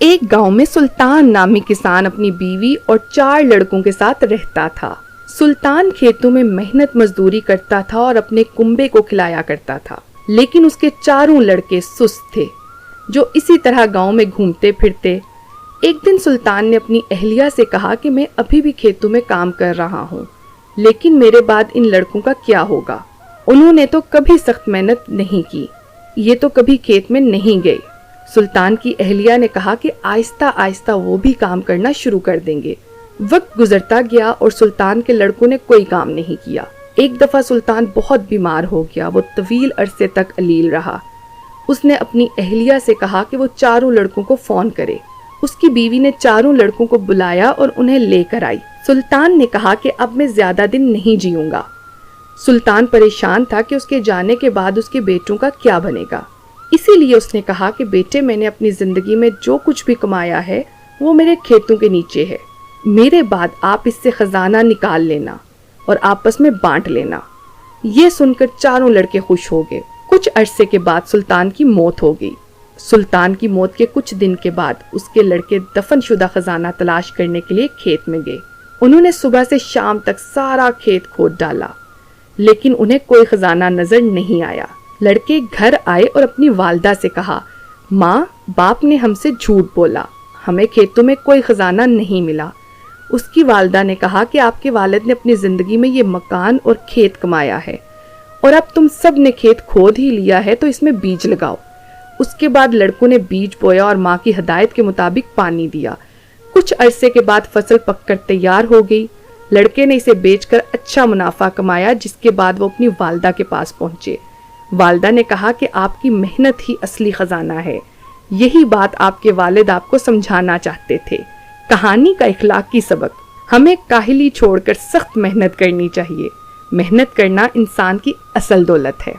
ایک گاؤں میں سلطان نامی کسان اپنی بیوی اور 4 لڑکوں کے ساتھ رہتا تھا۔ سلطان کھیتوں میں محنت مزدوری کرتا تھا اور اپنے کنبے کو کھلایا کرتا تھا، لیکن اس کے 4 لڑکے سست تھے جو اسی طرح گاؤں میں گھومتے پھرتے۔ ایک دن سلطان نے اپنی اہلیہ سے کہا کہ میں ابھی بھی کھیتوں میں کام کر رہا ہوں، لیکن میرے بعد ان لڑکوں کا کیا ہوگا؟ انہوں نے تو کبھی سخت محنت نہیں کی، یہ تو کبھی کھیت میں نہیں گئے۔ سلطان کی اہلیہ نے کہا کہ آہستہ آہستہ وہ بھی کام کرنا شروع کر دیں گے۔ وقت گزرتا گیا اور سلطان کے لڑکوں نے کوئی کام نہیں کیا۔ ایک دفعہ سلطان بہت بیمار ہو گیا، وہ طویل عرصے تک علیل رہا۔ اس نے اپنی اہلیہ سے کہا کہ وہ 4 لڑکوں کو فون کرے۔ اس کی بیوی نے 4 لڑکوں کو بلایا اور انہیں لے کر آئی۔ سلطان نے کہا کہ اب میں زیادہ دن نہیں جیوں گا۔ سلطان پریشان تھا کہ اس کے جانے کے بعد اس کے بیٹوں کا کیا بنے گا، اسی لیے اس نے کہا کہ بیٹے، میں نے اپنی زندگی میں جو کچھ بھی کمایا ہے وہ میرے کھیتوں کے نیچے ہے، میرے بعد آپ اس سے خزانہ نکال لینا اور آپس میں بانٹ لینا۔ یہ سن کر 4 لڑکے خوش ہو گئے۔ کچھ عرصے کے بعد سلطان کی موت ہو گئی۔ سلطان کی موت کے کچھ دن کے بعد اس کے لڑکے دفن شدہ خزانہ تلاش کرنے کے لیے کھیت میں گئے۔ انہوں نے صبح سے شام تک سارا کھیت کھود ڈالا، لیکن انہیں کوئی خزانہ نظر نہیں آیا۔ لڑکے گھر آئے اور اپنی والدہ سے کہا، ماں، باپ نے ہم سے جھوٹ بولا، ہمیں کھیتوں میں کوئی خزانہ نہیں ملا۔ اس کی والدہ نے کہا کہ آپ کے والد نے اپنی زندگی میں یہ مکان اور کھیت کمایا ہے، اور اب تم سب نے کھیت کھود ہی لیا ہے تو اس میں بیج لگاؤ۔ اس کے بعد لڑکوں نے بیج بویا اور ماں کی ہدایت کے مطابق پانی دیا۔ کچھ عرصے کے بعد فصل پک کر تیار ہو گئی۔ لڑکے نے اسے بیچ کر اچھا منافع کمایا، جس کے بعد وہ اپنی والدہ کے پاس پہنچے۔ والدہ نے کہا کہ آپ کی محنت ہی اصلی خزانہ ہے، یہی بات آپ کے والد آپ کو سمجھانا چاہتے تھے۔ کہانی کا اخلاقی سبق: ہمیں کاہلی چھوڑ کر سخت محنت کرنی چاہیے۔ محنت کرنا انسان کی اصل دولت ہے۔